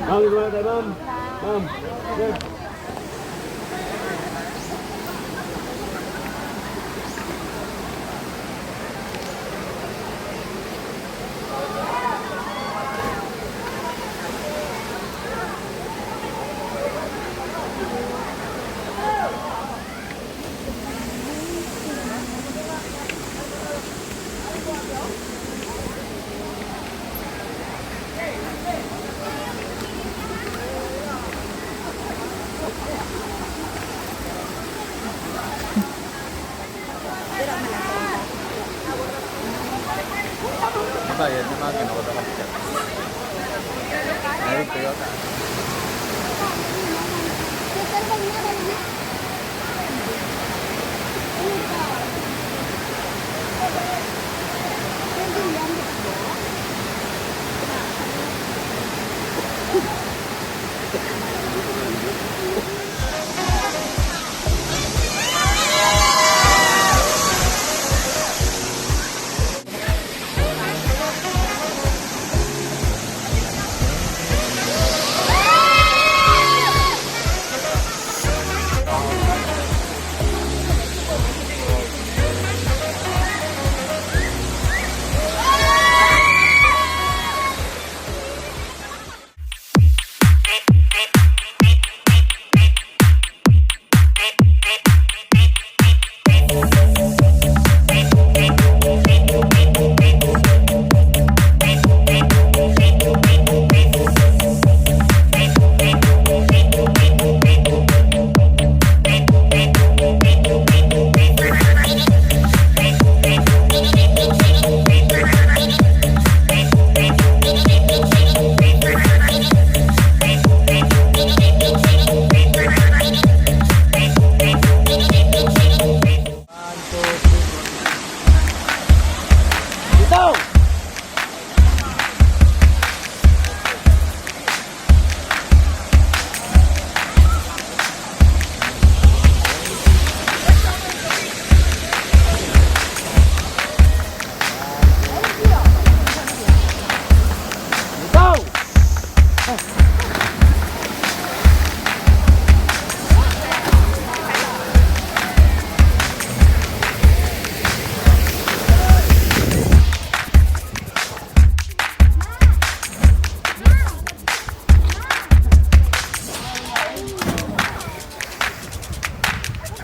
Ma'am, gimana tayo, ma'am? Ma'am, good. Bayad yung mga kinukuha ka siya. Meron kayo ka.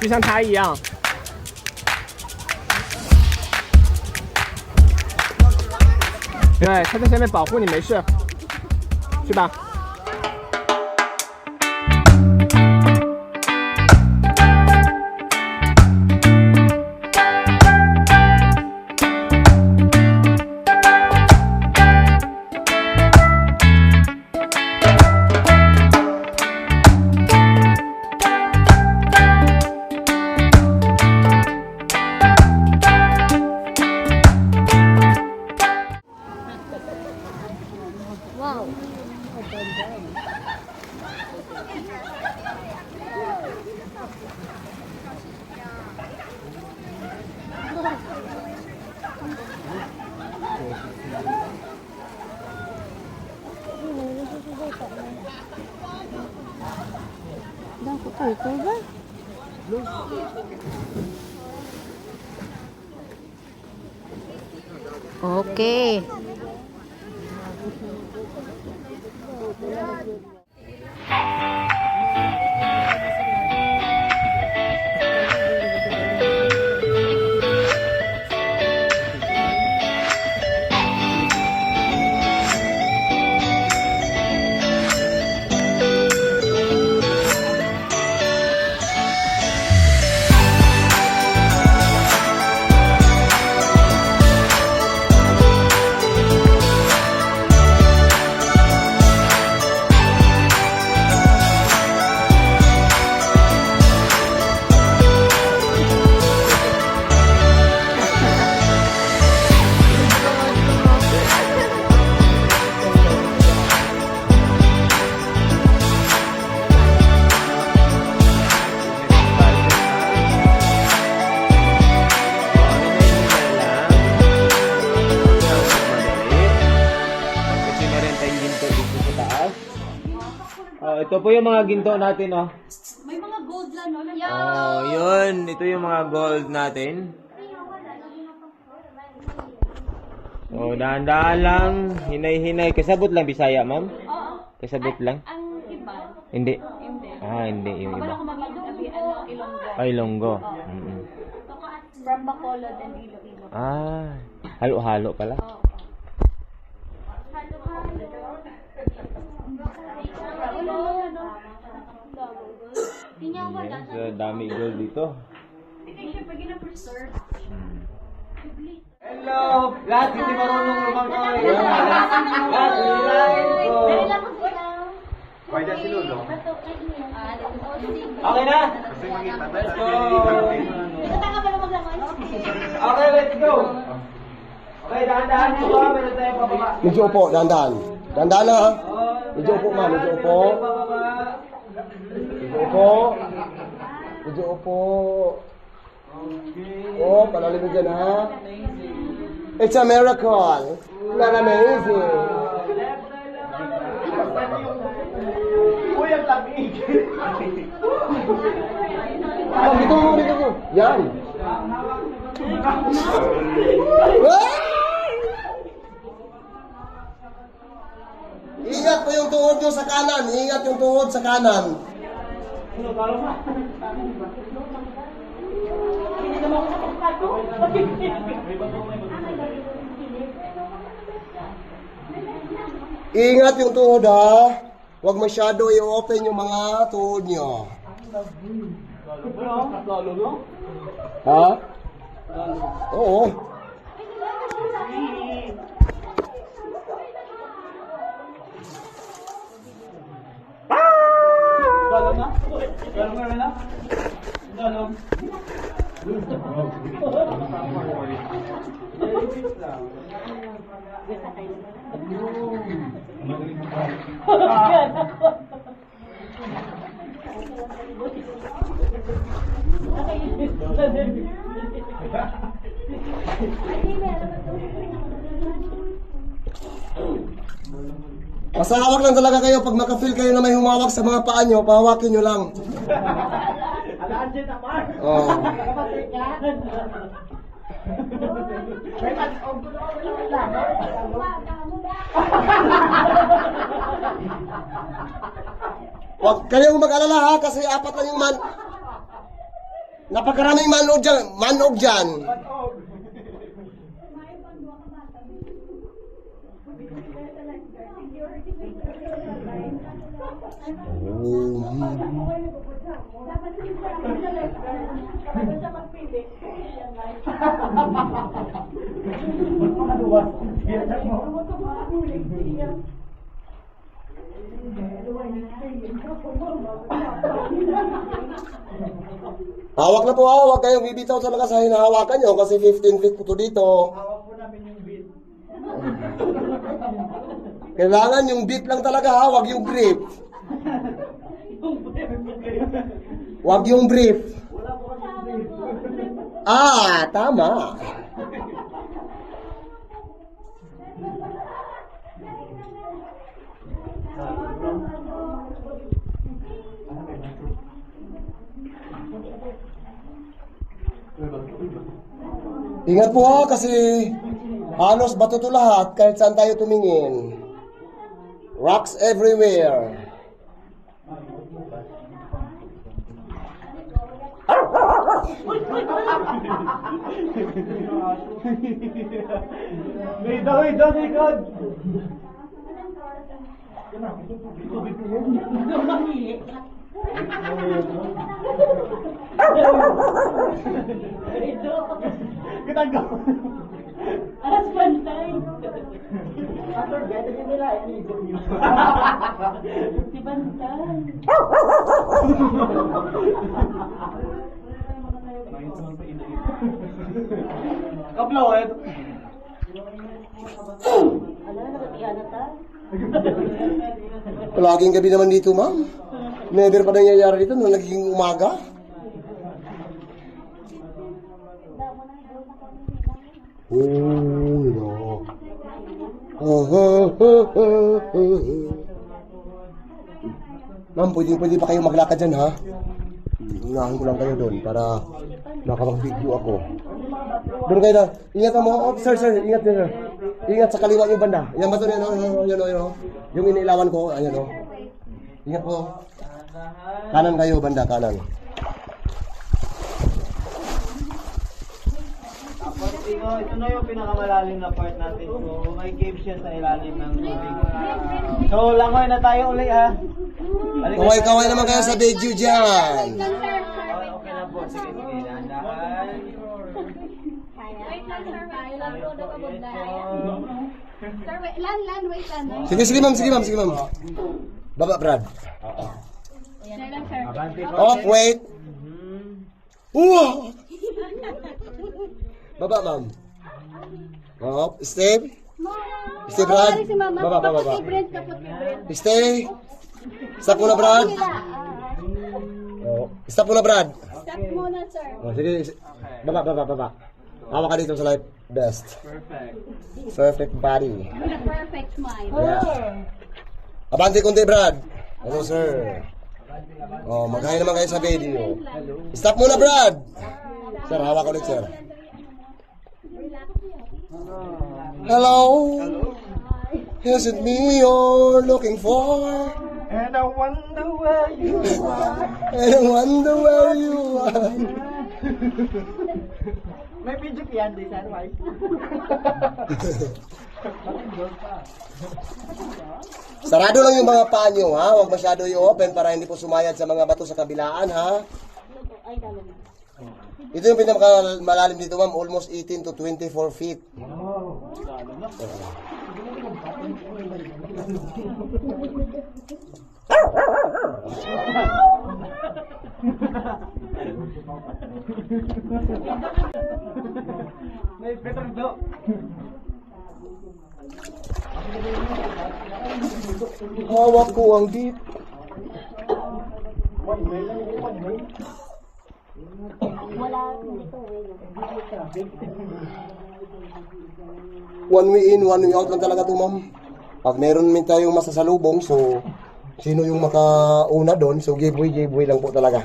就像他一样。对，他在下面保护你，没事，去吧。Oke. Oh, ito po yung mga ginto natin, oh. May mga gold lang, no? Oh, yun. Ito yung mga gold natin. So, dahan-dahan lang. Hinay-hinay. Kasabot lang Bisaya, ma'am? Oo. Kasabot lang? Ang iba, Hindi. hindi. Ah, hindi. Yung Wala iba. ko mag-abi, Ilonggo. Ay, Longgo. Mm-mm. From Bacolod and Iloilo. Ah, halo-halo pala. Oo. Yes, dami gold dito. Hello! Lahat hindi marunong lumangoy. Lahat nilay ko. Pwede si Lolo. Okay na? Let's go! Okay, let's go! Okay, dahan-dahan po ba? Meron tayo pababa. Medyo upo, dahan-dahan. Dahan-dahan lang ha. Medyo upo ma, medyo upo. Medyo upo. Medyo upo. Oh, palalim mo dyan ha. It's a miracle. Not amazing. Uy, ang lamig! Ah, dito mo, dito mo. Yan. Ingat po yung tuhod nyo sa kanan. Ingat yung tuhod sa kanan. Ingat yung tuhod ha. Huwag masyado i-open yung mga tuhod nyo. Ha? Oo. Masahawak lang talaga kayo pag makafeel kayo na may humawak sa mga paa nyo, pahawakin nyo lang. Oh. Huwag kayong mag-alala ha, kasi apat lang yung napakaraming manog dyan. Hawak na po ha, huwag kayong bibitaw talaga sa hinahawakan nyo kasi 15 feet po to dito. Hawak po namin yung beat. Kailangan yung beat lang talaga ha, huwag yung grip. Huwag yung brief. Ah, tama. Ingat po ha, kasi halos bato to lahat kahit saan tayo tumingin. Rocks everywhere. Wait daw, likod! Kitanggo! Alas bantay. Si bantay. Kablaw eh! Ala, nakatiyan na ta. Laging gabi naman dito, ma'am. Never pa nangyayari dito nung naging umaga. Oh, no. Ma'am, pwede pa kayo maglakad dyan, ha? Unahan ko lang kayo doon para makapag-video ako. Doon kayo na. Ingat mo. Oh, sir. Ingat din, sir. Ingat sa kaliwa yung banda. Yan ba ito? Yan. Yung inilawan ko. Ayan, o. Ingat po. Kanan kayo, banda. Kanan. Tapos ito na yung pinakamalalim na part natin. So may cave siya sa ilalim ng tubig. So langoy na tayo uli ha. Kaway naman kayo sa video dyan. Okay na po. Sige. Dahan-dahan. Wait lang, sir. Wait lang po, nakabod na. Sir, wait lang, wait lang. Sige, ma'am. Baba, Brad. Sir lang, sir. Off, wait. Baba, ma'am. Off, stay. Stay, Brad. Baba. Kapag Brent. Stay. Stop muna, Brad. Stop muna, Brad. Stop muna, sir. Sige. Baba. Hawa ka dito sa life best. Perfect body. With a perfect smile. Yeah. Abante kundi, Brad. Hello, sir. Oh, mag-hi naman kayo sa video. Stop muna, Brad. Sir, hawak ulit, sir. Hello. Is it me you're looking for? And I wonder where you are. And I wonder where you are. May video yan, di sir, right? Sarado lang yung mga panyo, ha? Huwag masyado i-open para hindi po sumayad sa mga bato sa kabilaan, ha? Ito yung pinakamalalim dito, ma'am. Almost 18 to 24 feet. May better do. Hawak ko ang deep. One way in, one way out lang talaga to, ma'am. Pag meron min tayong masasalubong, so sino yung makauna doon, so giveaway lang po talaga.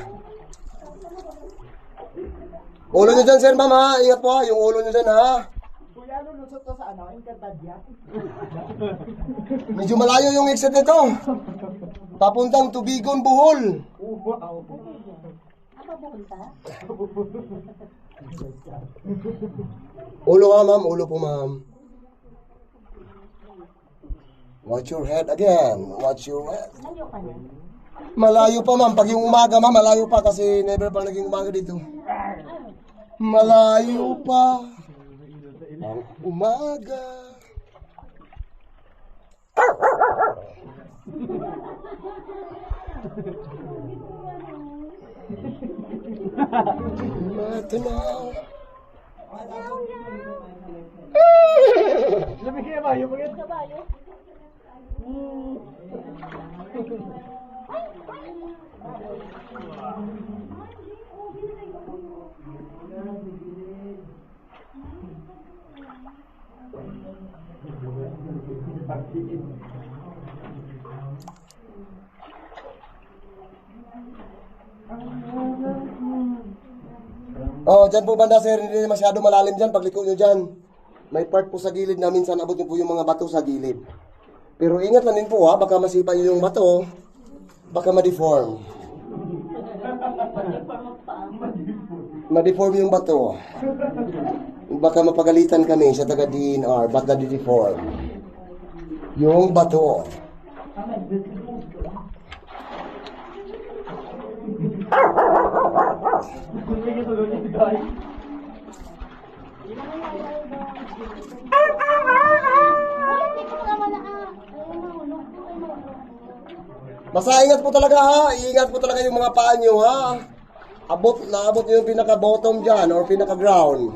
Ulo nyo dyan, sir, ma'am, ha? Ingat po, ha? Yung ulo nyo dyan, ha? Kuya, lulusot to sa ano? Encantadya? Medyo malayo yung exit nito. Papuntang Tubigon, Bohol. Ulo nga, ma'am. Ulo po, ma'am. Watch your head again. Watch your head. Malayo pa, ma'am. Pag yung umaga, ma'am, malayo pa kasi never pa naging umaga dito. Malayo pa ang umaga. Matanaw. Lumigay ba? Yung mga kabayo? Oh, dyan po banda, sir, hindi masyado malalim dyan. Pagliko nyo dyan, may part po sa gilid na minsan abot nyo po yung mga bato sa gilid. Pero ingat lang din po, ha, baka masipa nyo yung bato, baka ma-deform. Ma-deform yung bato. Baka mapagalitan kami sa taga DNR, ba't na-deform? Yung bato. Basta ingat po talaga, ha. Iingat po talaga yung mga paa nyo, ha. Naabot nyo yung pinaka-bottom dyan or pinaka-ground.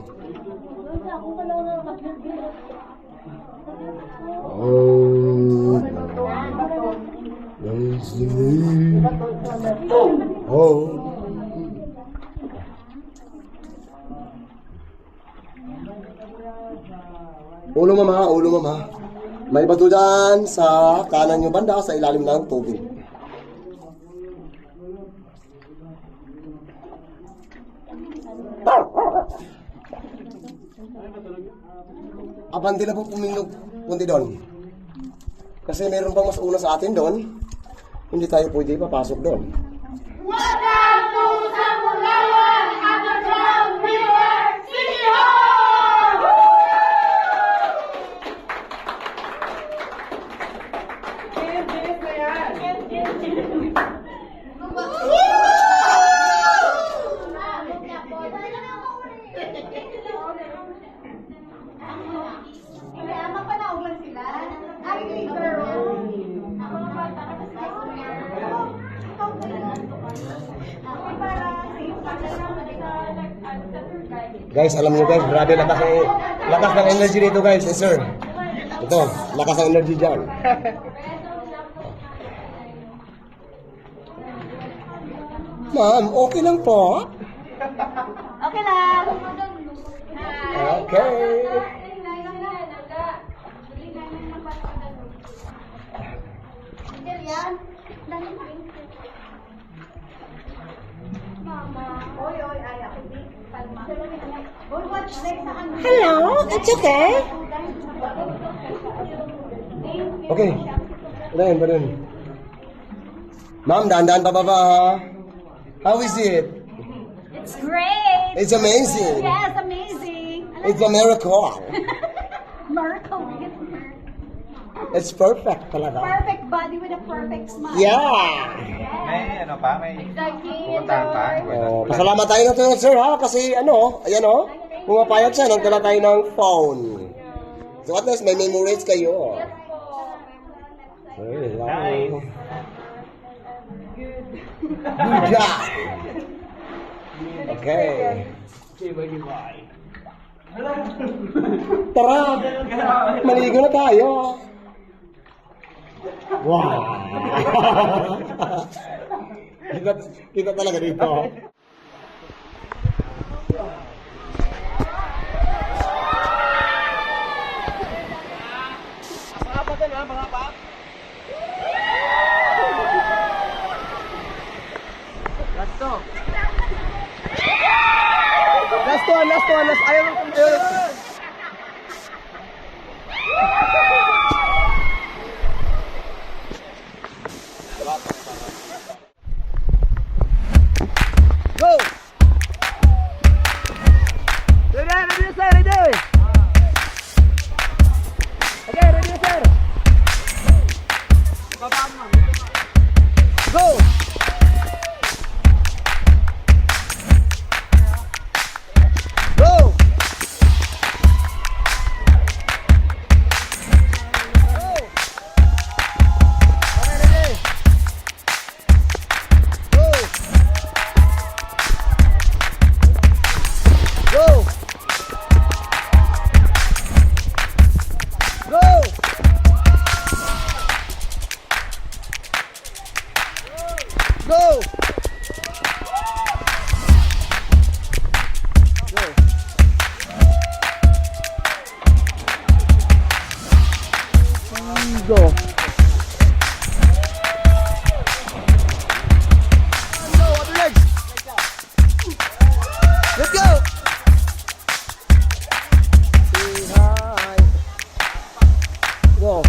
Ulo mama, ulo mama. May bato dyan sa kanan nyo banda sa ilalim ng tubig. Abante na po pumindog punti doon. Kasi meron bang mas una sa atin doon. Hindi tayo pwede papasok doon. Welcome to Samulawan Underground River City Hall! Mapanaog lang sila. Ay, girl. Ako na ba? Guys, alam niyo guys, grabe lakas ng energy nito guys, yes sir. Ito, lakas ng energy dyan. Ma'am, okay lang po. Okay lang. Okay. Hello, it's okay. Okay. Pa rin. Ma'am, dahan-dahan pababa ha. How is it? It's great. It's amazing. Yes, amazing. It's a miracle. Miracle. It's perfect talaga. Perfect body with a perfect smile. Yeah! May ano pa? May Exactly. pupuntahan pa? Oh, pasalamat tayo na to, sir ha, kasi ano, ayan o, pumapayag siya, nagdala tayo ng phone. So at least may memories kayo. Ay, wow. Nice. Good job! Okay. Tara! Maligo na tayo! Wow! kita talaga dito. Last one. Ayaw. Go! Ready, sir, ready! Okay, ready, sir! Go! Go! Go. Go, other legs. Let's go. Say hi. Go.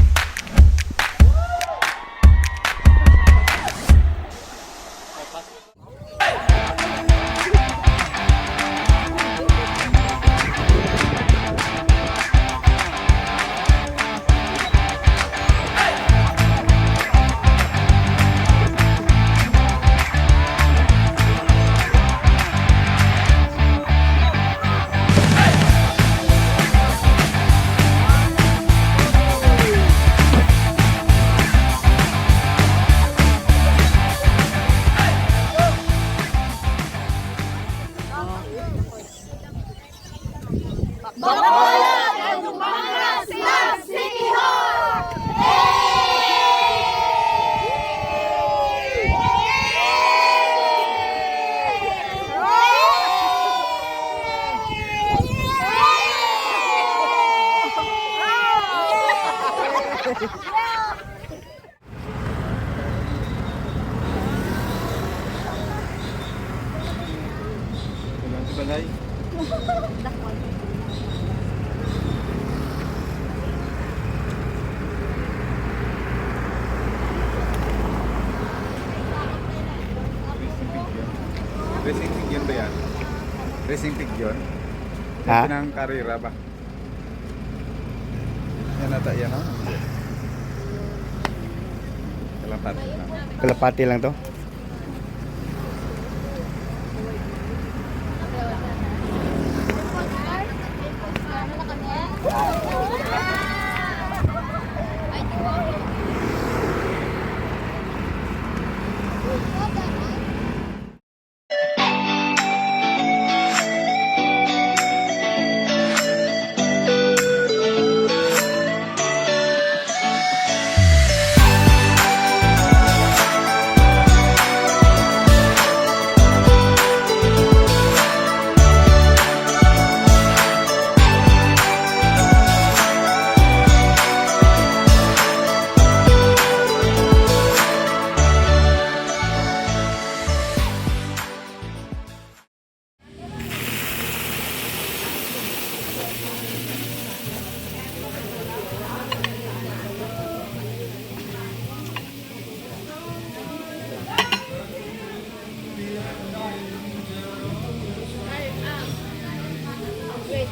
lagay. Racing pig yun ba yan? Racing pig yun? Ha? Yung pinang karera ba? Yan ata yan o? Kalapati lang. Kalapati lang to. Wait,